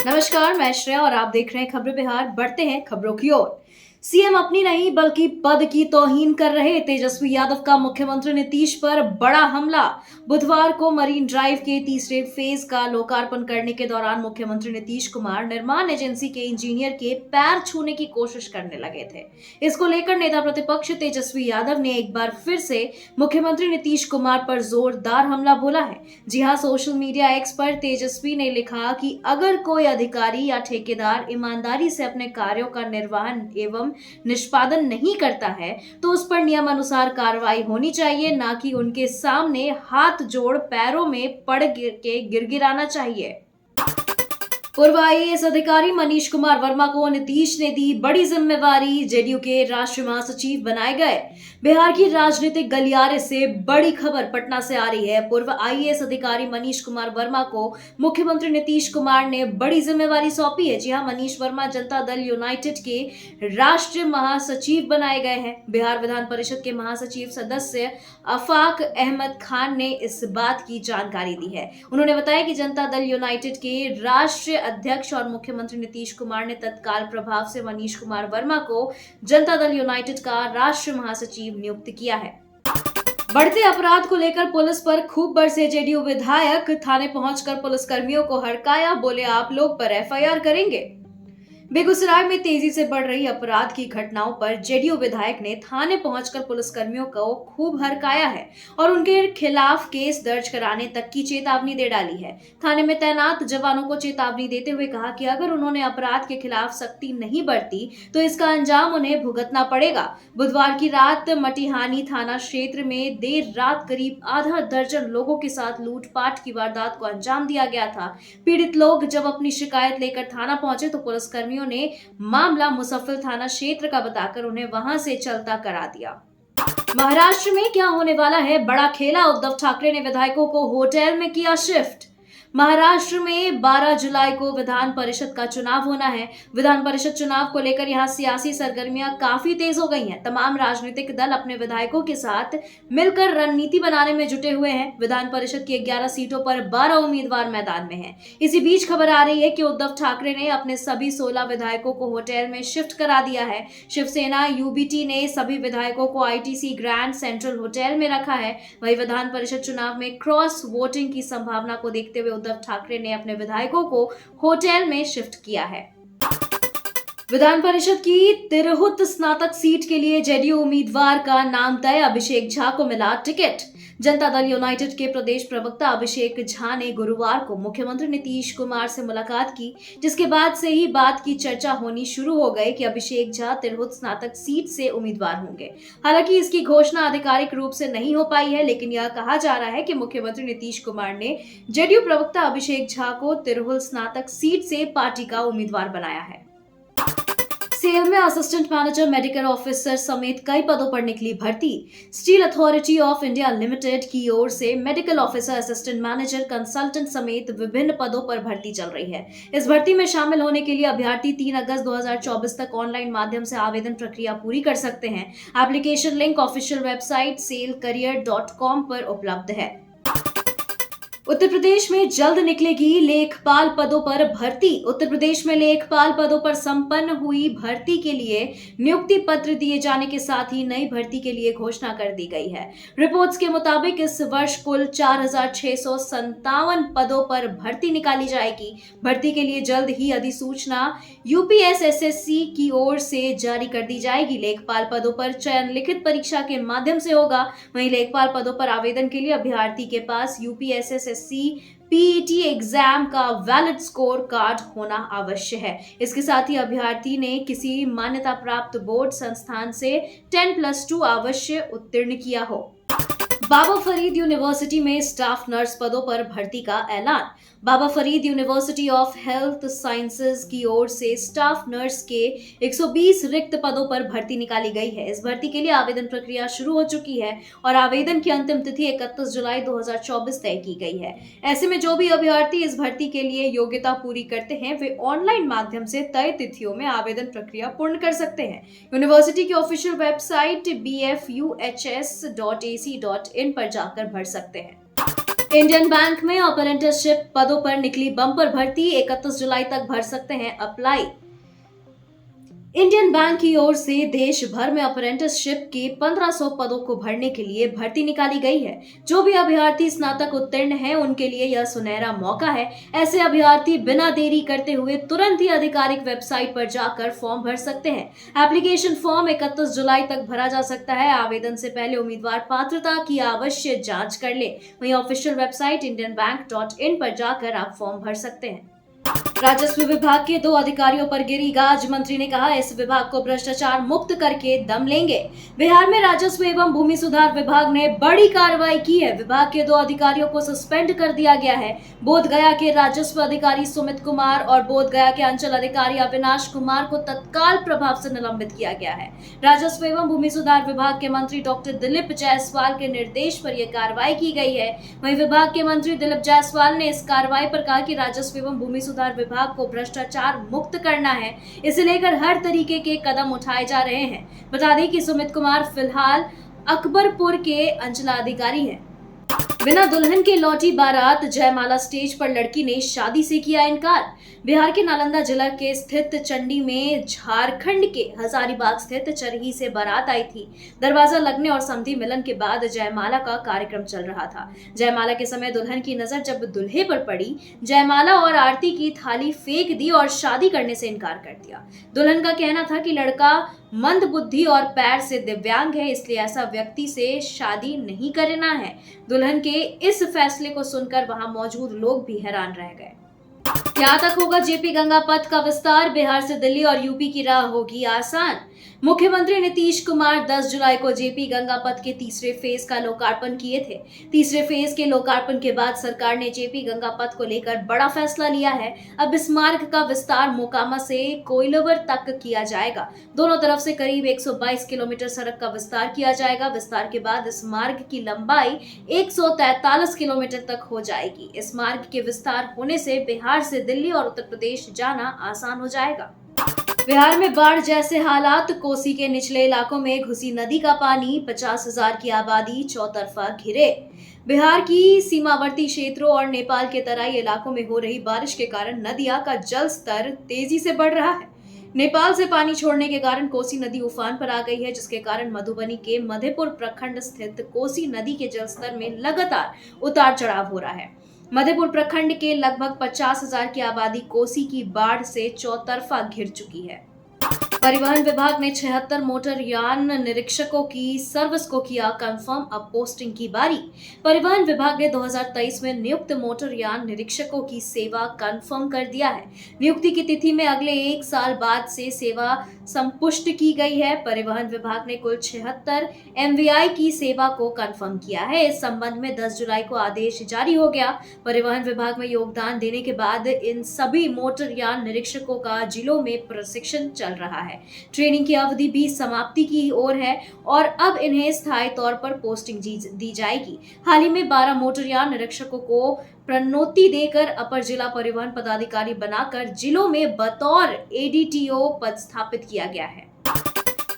नमस्कार, मैं श्रेया और आप देख रहे हैं खबरें बिहार। बढ़ते हैं खबरों की ओर। सीएम अपनी नहीं बल्कि पद की तौहीन कर रहे तेजस्वी यादव का मुख्यमंत्री नीतीश पर बड़ा हमला। बुधवार को मरीन ड्राइव के तीसरे फेज का लोकार्पण करने के दौरान मुख्यमंत्री नीतीश कुमार निर्माण एजेंसी के इंजीनियर के पैर छूने की कोशिश करने लगे थे। इसको लेकर नेता प्रतिपक्ष तेजस्वी यादव ने एक बार फिर से मुख्यमंत्री नीतीश कुमार पर जोरदार हमला बोला है। जी हां, सोशल मीडिया एक्स पर तेजस्वी ने लिखा कि अगर कोई अधिकारी या ठेकेदार ईमानदारी से अपने कार्यों का निर्वहन एवं निष्पादन नहीं करता है तो उस पर नियमानुसार कार्रवाई होनी चाहिए, ना कि उनके सामने हाथ जोड़ पैरों में पड़ के गिड़गिड़ाना चाहिए। पूर्व आईएएस अधिकारी मनीष कुमार वर्मा को नीतीश ने दी बड़ी जिम्मेवारी, जेडीयू के राष्ट्रीय महासचिव बनाए गए। बिहार की राजनीतिक गलियारे से बड़ी खबर पटना से आ रही है। पूर्व आईएएस अधिकारी मनीष कुमार वर्मा को मुख्यमंत्री नीतीश कुमार ने बड़ी जिम्मेवारी सौंपी है। जी हां, मनीष वर्मा जनता दल यूनाइटेड के राष्ट्रीय महासचिव बनाए गए हैं। बिहार विधान परिषद के महासचिव सदस्य अफाक अहमद खान ने इस बात की जानकारी दी है। उन्होंने बताया कि जनता दल यूनाइटेड के राष्ट्रीय अध्यक्ष और मुख्यमंत्री नीतीश कुमार ने तत्काल प्रभाव से मनीष कुमार वर्मा को जनता दल यूनाइटेड का राष्ट्रीय महासचिव नियुक्त किया है। बढ़ते अपराध को लेकर पुलिस पर खूब बरसे जेडीयू विधायक, थाने पहुंचकर पुलिसकर्मियों को हड़काया, बोले आप लोग पर एफआईआर करेंगे। बेगूसराय में तेजी से बढ़ रही अपराध की घटनाओं पर जेडीयू विधायक ने थाने पहुंचकर पुलिसकर्मियों को खूब हड़काया है और उनके खिलाफ केस दर्ज कराने तक की चेतावनी दे डाली है। थाने में तैनात जवानों को चेतावनी देते हुए कहा कि अगर उन्होंने अपराध के खिलाफ सख्ती नहीं बरती तो इसका अंजाम उन्हें भुगतना पड़ेगा। बुधवार की रात मटिहानी थाना क्षेत्र में देर रात करीब आधा दर्जन लोगों के साथ लूटपाट की वारदात को अंजाम दिया गया था। पीड़ित लोग जब अपनी शिकायत लेकर थाना पहुंचे तो पुलिसकर्मी ने मामला मुसफ्फल थाना क्षेत्र का बताकर उन्हें वहां से चलता करा दिया। महाराष्ट्र में क्या होने वाला है बड़ा खेला, उद्धव ठाकरे ने विधायकों को होटल में किया शिफ्ट। महाराष्ट्र में 12 जुलाई को विधान परिषद का चुनाव होना है। विधान परिषद चुनाव को लेकर यहां सियासी सरगर्मियां काफी तेज हो गई हैं। तमाम राजनीतिक दल अपने विधायकों के साथ मिलकर रणनीति बनाने में जुटे हुए हैं। विधान परिषद की 11 सीटों पर 12 उम्मीदवार मैदान में हैं। इसी बीच खबर आ रही है कि उद्धव ठाकरे ने अपने सभी 16 विधायकों को होटल में शिफ्ट करा दिया है। शिवसेना यूबीटी ने सभी विधायकों को आईटीसी ग्रैंड सेंट्रल होटल में रखा है। वहीं विधान परिषद चुनाव में क्रॉस वोटिंग की संभावना को देखते हुए उद्धव ठाकरे ने अपने विधायकों को होटल में शिफ्ट किया है। विधान परिषद की तिरहुत स्नातक सीट के लिए जेडीयू उम्मीदवार का नाम तय, अभिषेक झा को मिला टिकट। जनता दल यूनाइटेड के प्रदेश प्रवक्ता अभिषेक झा ने गुरुवार को मुख्यमंत्री नीतीश कुमार से मुलाकात की, जिसके बाद से ही बात की चर्चा होनी शुरू हो गई कि अभिषेक झा तिरहुत स्नातक सीट से उम्मीदवार होंगे। हालांकि इसकी घोषणा आधिकारिक रूप से नहीं हो पाई है, लेकिन यह कहा जा रहा है कि मुख्यमंत्री नीतीश कुमार ने जेडीयू प्रवक्ता अभिषेक झा को तिरहुत स्नातक सीट से पार्टी का उम्मीदवार बनाया है। सेल में असिस्टेंट मैनेजर, मेडिकल ऑफिसर समेत कई पदों पर निकली भर्ती। Steel authority of India limited की ओर से medical officer, assistant manager, consultant समेत विभिन्न पदों पर भर्ती चल रही है। इस भर्ती में शामिल होने के लिए अभ्यर्थी 3 अगस्त 2024 तक ऑनलाइन माध्यम से आवेदन प्रक्रिया पूरी कर सकते हैं। Application link official website selcareer.com पर उपलब्ध है। उत्तर प्रदेश में जल्द निकलेगी लेखपाल पदों पर भर्ती। उत्तर प्रदेश में लेखपाल पदों पर संपन्न हुई भर्ती के लिए नियुक्ति पत्र दिए जाने के साथ ही नई भर्ती के लिए घोषणा कर दी गई है। रिपोर्ट्स के मुताबिक इस वर्ष कुल 4,657 पदों पर भर्ती निकाली जाएगी। भर्ती के लिए जल्द ही अधिसूचना यूपीएसएसएससी की ओर से जारी कर दी जाएगी। लेखपाल पदों पर चयन लिखित परीक्षा के माध्यम से होगा। वहीं लेखपाल पदों पर आवेदन के लिए अभ्यर्थी के पास यूपीएसएसएससी पीईटी एग्जाम का वैलिड स्कोर कार्ड होना आवश्यक है। इसके साथ ही अभ्यर्थी ने किसी मान्यता प्राप्त बोर्ड संस्थान से 10+2 अवश्य उत्तीर्ण किया हो। बाबा फरीद यूनिवर्सिटी में स्टाफ नर्स पदों पर भर्ती का ऐलान। Baba Farid university of health sciences की ओर से स्टाफ नर्स के 120 रिक्त पदों पर भर्ती निकाली गई है। इस भर्ती के लिए आवेदन प्रक्रिया शुरू हो चुकी है और आवेदन की अंतिम तिथि 31 जुलाई 2024 तय की गई है। ऐसे में जो भी अभ्यर्थी इस भर्ती के लिए योग्यता पूरी करते हैं वे ऑनलाइन माध्यम से तय तिथियों में आवेदन प्रक्रिया पूर्ण कर सकते हैं। यूनिवर्सिटी की ऑफिशियल वेबसाइट bfuhs.ac.in पर जाकर भर सकते हैं। इंडियन बैंक में अप्रेंटिसशिप पदों पर निकली बम्पर भर्ती, 31 जुलाई तक भर सकते हैं अप्लाई। इंडियन बैंक की ओर से देश भर में अप्रेंटिसशिप के 1500 पदों को भरने के लिए भर्ती निकाली गई है। जो भी अभ्यर्थी स्नातक उत्तीर्ण हैं, उनके लिए यह सुनहरा मौका है। ऐसे अभ्यर्थी बिना देरी करते हुए तुरंत ही आधिकारिक वेबसाइट पर जाकर फॉर्म भर सकते हैं। एप्लीकेशन फॉर्म 31 जुलाई तक भरा जा सकता है। आवेदन से पहले उम्मीदवार पात्रता की अवश्य जांच कर ले। वहीं ऑफिशियल वेबसाइट indianbank.in पर जाकर आप फॉर्म भर सकते हैं। राजस्व विभाग के 2 अधिकारियों पर गिरी गाज, मंत्री ने कहा इस विभाग को भ्रष्टाचार मुक्त करके दम लेंगे। बिहार में राजस्व एवं भूमि सुधार विभाग ने बड़ी कार्रवाई की है। विभाग के 2 अधिकारियों को सस्पेंड कर दिया गया है। बोधगया के राजस्व अधिकारी सुमित कुमार और बोधगया के अंचल अधिकारी अविनाश कुमार को तत्काल प्रभाव से निलंबित किया गया है। राजस्व एवं भूमि सुधार विभाग के मंत्री डॉक्टर दिलीप जायसवाल के निर्देश पर यह कार्रवाई की गई है। वहीं विभाग के मंत्री दिलीप जायसवाल ने इस कार्रवाई पर कहा कि राजस्व एवं भूमि सुधार विभाग को भ्रष्टाचार मुक्त करना है। इसे लेकर हर तरीके के कदम उठाए जा रहे हैं। बता दें कि सुमित कुमार फिलहाल अकबरपुर के अंचलाधिकारी हैं। बिना दुल्हन के लौटी बारात, जयमाला स्टेज पर लड़की ने शादी से किया इनकार। बिहार के नालंदा जिला के स्थित चंडी में झारखंड के हजारीबाग स्थित चरही से बारात आई थी। दरवाजा लगने और समधी मिलन के बाद जयमाला का कार्यक्रम चल रहा था। जयमाला के समय दुल्हन की नजर जब दूल्हे पर पड़ी, जयमाला और आरती की थाली फेंक दी और शादी करने से इनकार कर दिया। दुल्हन का कहना था कि लड़का मंद बुद्धि और पैर से दिव्यांग है, इसलिए ऐसा व्यक्ति से शादी नहीं करना है। दुल्हन के इस फैसले को सुनकर वहां मौजूद लोग भी हैरान रह गए। क्या तक होगा जेपी गंगा पथ का विस्तार? बिहार से दिल्ली और यूपी की राह होगी आसान। मुख्यमंत्री नीतीश कुमार 10 जुलाई को जेपी गंगा पथ के तीसरे फेज का लोकार्पण किए थे। तीसरे फेज के लोकार्पण के बाद सरकार ने जेपी गंगा पथ को लेकर बड़ा फैसला लिया है। अब इस मार्ग का विस्तार मोकामा से कोइलवर तक किया जाएगा। दोनों तरफ से करीब 122 किलोमीटर सड़क का विस्तार किया जाएगा। विस्तार के बाद इस मार्ग की लंबाई 143 किलोमीटर तक हो जाएगी। इस मार्ग के विस्तार होने से बिहार से दिल्ली और उत्तर प्रदेश जाना आसान हो जाएगा। बिहार में बाढ़ जैसे हालात, कोसी के निचले इलाकों में घुसी नदी का पानी, 50,000 की आबादी चौतरफा घिरे। बिहार की सीमावर्ती क्षेत्रों और नेपाल के तराई इलाकों में हो रही बारिश के कारण नदियां का जल स्तर तेजी से बढ़ रहा है। नेपाल से पानी छोड़ने के कारण कोसी नदी उफान पर आ गई है, जिसके कारण मधुबनी के मधेपुर प्रखंड स्थित कोसी नदी के जलस्तर में लगातार उतार चढ़ाव हो रहा है। मधेपुर प्रखंड के लगभग 50,000 की आबादी कोसी की बाढ़ से चौतरफा घिर चुकी है। परिवहन विभाग ने 76 मोटर यान निरीक्षकों की सर्विस को किया कंफर्म, अब पोस्टिंग की बारी। परिवहन विभाग ने 2023 में नियुक्त मोटर यान निरीक्षकों की सेवा कंफर्म कर दिया है। नियुक्ति की तिथि में अगले 1 साल बाद से सेवा संपुष्ट की गई है। परिवहन विभाग ने कुल 76 MVI की सेवा को कंफर्म किया है। इस संबंध में 10 जुलाई को आदेश जारी हो गया। परिवहन विभाग में योगदान देने के बाद इन सभी मोटर यान निरीक्षकों का जिलों में प्रशिक्षण चल रहा है। ट्रेनिंग की अवधि भी समाप्ति की ओर है और अब इन्हें स्थायी तौर पर पोस्टिंग दी जाएगी। हाल ही में 12 मोटरयान निरीक्षकों को प्रोन्नति देकर अपर जिला परिवहन पदाधिकारी बनाकर जिलों में बतौर ADTO पद स्थापित किया गया है।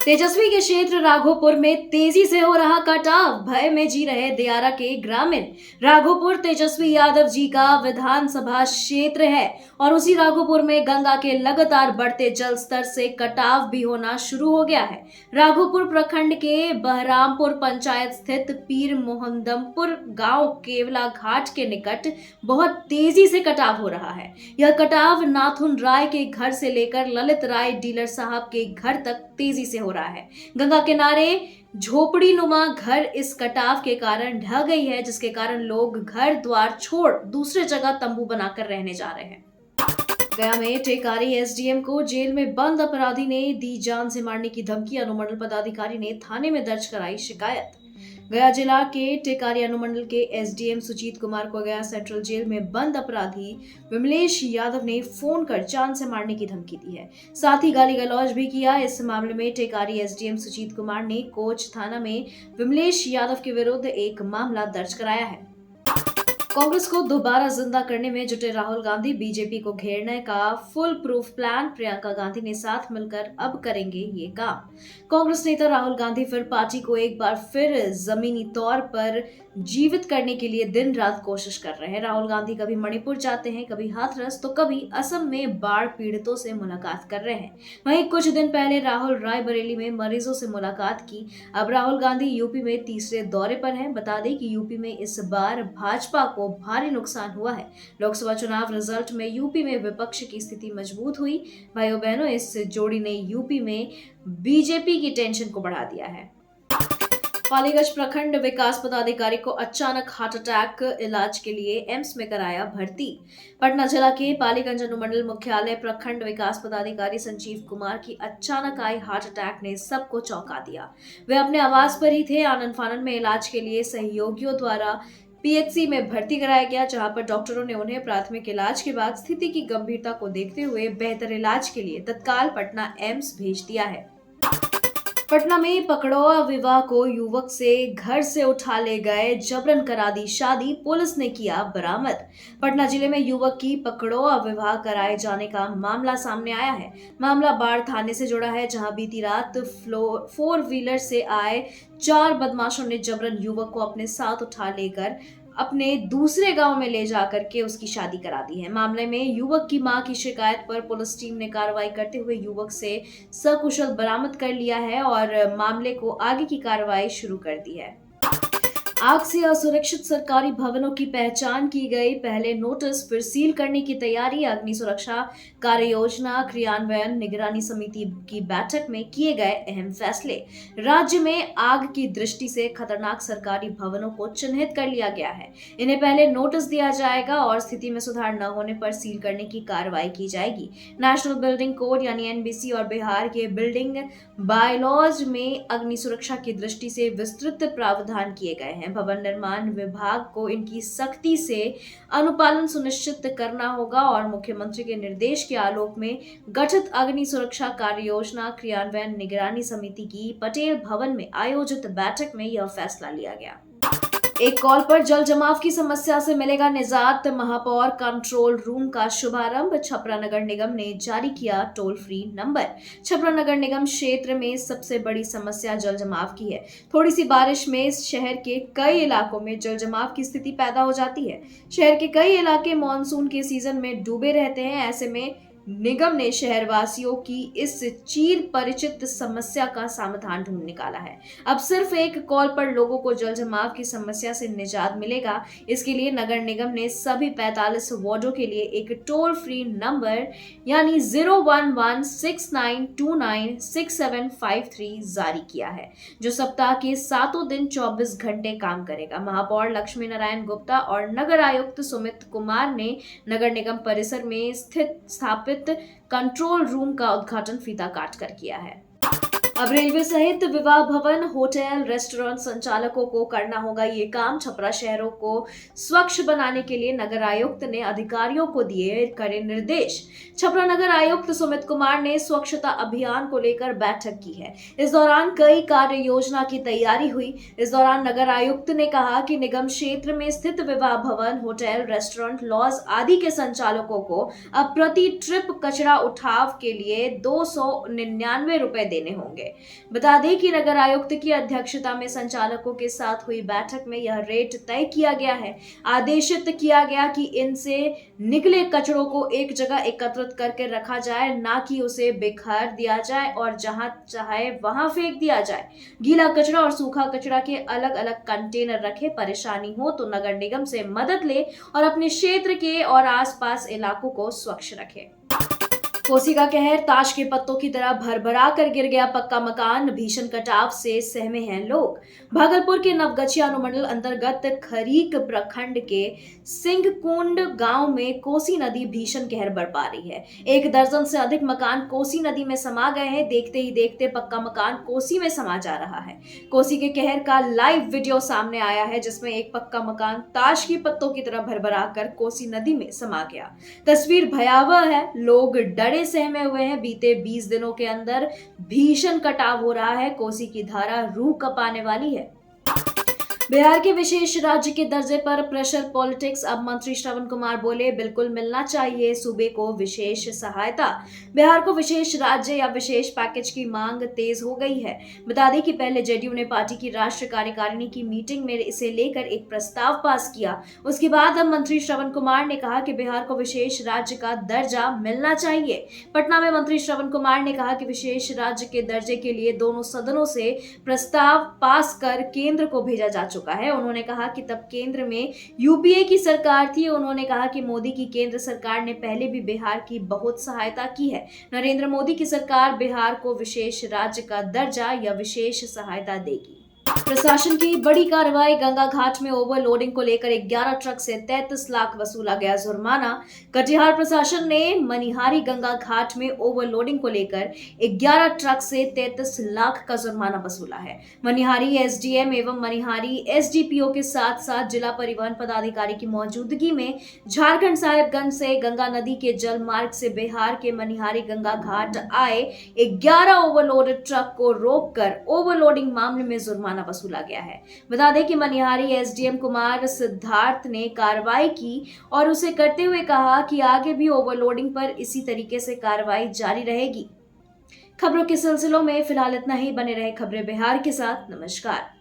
तेजस्वी के क्षेत्र राघोपुर में तेजी से हो रहा कटाव, भय में जी रहे दियारा के ग्रामीण। राघोपुर तेजस्वी यादव जी का विधानसभा क्षेत्र है और उसी राघोपुर में गंगा के लगातार बढ़ते जल स्तर से कटाव भी होना शुरू हो गया है। राघोपुर प्रखंड के बहरामपुर पंचायत स्थित पीर मोहम्मदपुर गांव केवला घाट के निकट बहुत तेजी से कटाव हो रहा है। यह कटाव नाथुन राय के घर से लेकर ललित राय डीलर साहब के घर तक तेजी से हो रहा है। गंगा किनारे झोपड़ी नुमा घर इस कटाव के कारण ढह गई है, जिसके कारण लोग घर द्वार छोड़ दूसरे जगह तंबू बनाकर रहने जा रहे हैं। गया में टेकारी SDM को जेल में बंद अपराधी ने दी जान से मारने की धमकी, अनुमंडल पदाधिकारी ने थाने में दर्ज कराई शिकायत। गया जिला के टेकारी अनुमंडल के SDM सुजीत कुमार को गया सेंट्रल जेल में बंद अपराधी विमलेश यादव ने फोन कर जान से मारने की धमकी दी है, साथ ही गाली गलौज भी किया। इस मामले में टेकारी SDM सुजीत कुमार ने कोच थाना में विमलेश यादव के विरुद्ध एक मामला दर्ज कराया है। कांग्रेस को दोबारा जिंदा करने में जुटे राहुल गांधी, बीजेपी को घेरने का full proof plan. Priyanka Gandhi ने साथ मिलकर अब करेंगे ये काम। कांग्रेस नेता राहुल गांधी फिर पार्टी को एक बार फिर जमीनी तौर पर जीवित करने के लिए दिन रात कोशिश कर रहे हैं। राहुल गांधी कभी मणिपुर जाते हैं, कभी हाथरस तो कभी असम में बाढ़ पीड़ितों से मुलाकात कर रहे हैं। वहीं कुछ दिन पहले राहुल रायबरेली में मरीजों से मुलाकात की। अब राहुल गांधी यूपी में तीसरे दौरे पर हैं। बता दें कि यूपी में इस बार भाजपा को भारी नुकसान हुआ है। लोकसभा चुनाव रिजल्ट में यूपी में विपक्ष की स्थिति मजबूत हुई। भाइयों बहनों, इस जोड़ी ने यूपी में बीजेपी की टेंशन को बढ़ा दिया है। पालीगंज प्रखंड विकास पदाधिकारी को अचानक हार्ट अटैक, इलाज के लिए एम्स में कराया भर्ती। पटना जिला के पालीगंज अनुमंडल मुख्यालय प्रखंड विकास पदाधिकारी संजीव कुमार की अचानक आई हार्ट अटैक ने सबको चौंका दिया। वे अपने आवास पर ही थे। आनन फानन में इलाज के लिए सहयोगियों द्वारा पीएचसी में भर्ती कराया गया, जहां पर डॉक्टरों ने उन्हें प्राथमिक इलाज के बाद स्थिति की गंभीरता को देखते हुए बेहतर इलाज के लिए तत्काल पटना एम्स भेज दिया है। पटना में पकड़ौआ विवाह को युवक से घर से उठा ले गए, जबरन करा दी शादी, पुलिस ने किया बरामद। पटना जिले में युवक की पकड़ौआ विवाह कराए जाने का मामला सामने आया है। मामला बाढ़ थाने से जुड़ा है, जहां बीती रात 4 व्हीलर से आए 4 बदमाशों ने जबरन युवक को अपने साथ उठा लेकर अपने दूसरे गांव में ले जाकर के उसकी शादी करा दी है। मामले में युवक की मां की शिकायत पर पुलिस टीम ने कार्रवाई करते हुए युवक से सकुशल बरामद कर लिया है और मामले को आगे की कार्रवाई शुरू कर दी है। आग से असुरक्षित सरकारी भवनों की पहचान की गई, पहले नोटिस फिर सील करने की तैयारी। अग्नि सुरक्षा कार्य योजना क्रियान्वयन निगरानी समिति की बैठक में किए गए अहम फैसले। राज्य में आग की दृष्टि से खतरनाक सरकारी भवनों को चिन्हित कर लिया गया है। इन्हें पहले नोटिस दिया जाएगा और स्थिति में सुधार न होने पर सील करने की कार्रवाई की जाएगी। नेशनल बिल्डिंग कोड यानी एनबीसी और बिहार के बिल्डिंग बायलॉज में अग्नि सुरक्षा की दृष्टि से विस्तृत प्रावधान किए गए हैं। भवन निर्माण विभाग को इनकी सख्ती से अनुपालन सुनिश्चित करना होगा और मुख्यमंत्री के निर्देश के आलोक में गठित अग्नि सुरक्षा कार्य योजना क्रियान्वयन निगरानी समिति की पटेल भवन में आयोजित बैठक में यह फैसला लिया गया। एक कॉल पर जल जमाव की समस्या से मिलेगा निजात, महापौर कंट्रोल रूम का शुभारंभ। छपरा नगर निगम ने जारी किया टोल फ्री नंबर। छपरा नगर निगम क्षेत्र में सबसे बड़ी समस्या जल जमाव की है। थोड़ी सी बारिश में शहर के कई इलाकों में जल जमाव की स्थिति पैदा हो जाती है। शहर के कई इलाके मानसून के सीजन में डूबे रहते हैं। ऐसे में निगम ने शहरवासियों की इस चिर परिचित समस्या का समाधान ढूंढ निकाला है। अब सिर्फ एक कॉल पर लोगों को जल जमाव की समस्या से निजात मिलेगा। इसके लिए नगर निगम ने सभी 45 वार्डों के लिए एक टोल फ्री नंबर यानी 01169296753 जारी किया है, जो सप्ताह के 7 दिन 24 घंटे काम करेगा। महापौर लक्ष्मी नारायण गुप्ता और नगर आयुक्त सुमित कुमार ने नगर निगम परिसर में स्थापित कंट्रोल रूम का उद्घाटन फीता काटकर किया है। अब रेलवे सहित विवाह भवन, होटल, रेस्टोरेंट संचालकों को करना होगा ये काम। छपरा शहरों को स्वच्छ बनाने के लिए नगर आयुक्त ने अधिकारियों को दिए कड़े निर्देश। छपरा नगर आयुक्त सुमित कुमार ने स्वच्छता अभियान को लेकर बैठक की है। इस दौरान कई कार्य योजना की तैयारी हुई। इस दौरान नगर आयुक्त ने कहा कि निगम क्षेत्र में स्थित विवाह भवन, होटल, रेस्टोरेंट, लॉज आदि के संचालकों को अब प्रति ट्रिप कचरा उठाव के लिए 299 रुपए देने होंगे। बता दें कि नगर आयुक्त की अध्यक्षता में संचालकों के साथ हुई बैठक में यह रेट तय किया गया है। आदेशित किया गया कि इनसे निकले कचरों को एक जगह एकत्रित करके रखा जाए, ना कि उसे बिखेर दिया जाए और जहां चाहे वहां फेंक दिया जाए। गीला कचरा और सूखा कचरा के अलग अलग कंटेनर रखे। परेशानी हो तो नगर निगम से मदद ले और अपने क्षेत्र के और आसपास इलाकों को स्वच्छ रखे। कोसी का कहर, ताश के पत्तों की तरह भरभरा कर गिर गया पक्का मकान, भीषण कटाव से सहमे हैं लोग। भागलपुर के नवगछिया अनुमंडल अंतर्गत खरीक प्रखंड के सिंहकुंड गांव में कोसी नदी भीषण कहर बरपा रही है। 1 दर्जन से अधिक मकान कोसी नदी में समा गए हैं। देखते ही देखते पक्का मकान कोसी में समा जा रहा है। कोसी के कहर का लाइव वीडियो सामने आया है, जिसमें एक पक्का मकान ताश के पत्तों की तरह भरभरा कर कोसी नदी में समा गया। तस्वीर भयावह है, लोग डरे सहमे हुए हैं। बीते 20 दिनों के अंदर भीषण कटाव हो रहा है। कोसी की धारा रूह कपाने वाली है। बिहार के विशेष राज्य के दर्जे पर प्रेशर पॉलिटिक्स। अब मंत्री श्रवण कुमार बोले, बिल्कुल मिलना चाहिए सूबे को विशेष सहायता। बिहार को विशेष राज्य या विशेष पैकेज की मांग तेज हो गई है। बता दें कि पहले जेडीयू ने पार्टी की राष्ट्रीय कार्यकारिणी की मीटिंग में इसे लेकर एक प्रस्ताव पास किया। उसके बाद अब मंत्री श्रवण कुमार ने कहा कि बिहार को विशेष राज्य का दर्जा मिलना चाहिए। पटना में मंत्री श्रवण कुमार ने कहा कि विशेष राज्य के दर्जे के लिए दोनों सदनों से प्रस्ताव पास कर केंद्र को भेजा जा चुका है। उन्होंने कहा कि तब केंद्र में यूपीए की सरकार थी। उन्होंने कहा कि मोदी की केंद्र सरकार ने पहले भी बिहार की बहुत सहायता की है। नरेंद्र मोदी की सरकार बिहार को विशेष राज्य का दर्जा या विशेष सहायता देगी। प्रशासन की बड़ी कार्रवाई। गंगा घाट में ओवरलोडिंग को लेकर 11 ट्रक से 33 लाख वसूला गया जुर्माना। कटिहार प्रशासन ने मनिहारी गंगा घाट में ओवरलोडिंग को लेकर 11 ट्रक से 33 लाख का जुर्माना वसूला है। मनिहारी एसडीएम एवं मनिहारी एसडीपीओ के साथ साथ जिला परिवहन पदाधिकारी की मौजूदगी में झारखंड साहेबगंज से गंगा नदी के जल मार्ग से बिहार के मनिहारी गंगा घाट आए 11 ओवरलोडेड ट्रक को रोककर ओवरलोडिंग मामले में जुर्माना वसूला गया है। बता दें कि मनिहारी एसडीएम कुमार सिद्धार्थ ने कार्रवाई की और उसे करते हुए कहा कि आगे भी ओवरलोडिंग पर इसी तरीके से कार्रवाई जारी रहेगी। खबरों के सिलसिलों में फिलहाल इतना ही। बने रहे खबरें बिहार के साथ। नमस्कार।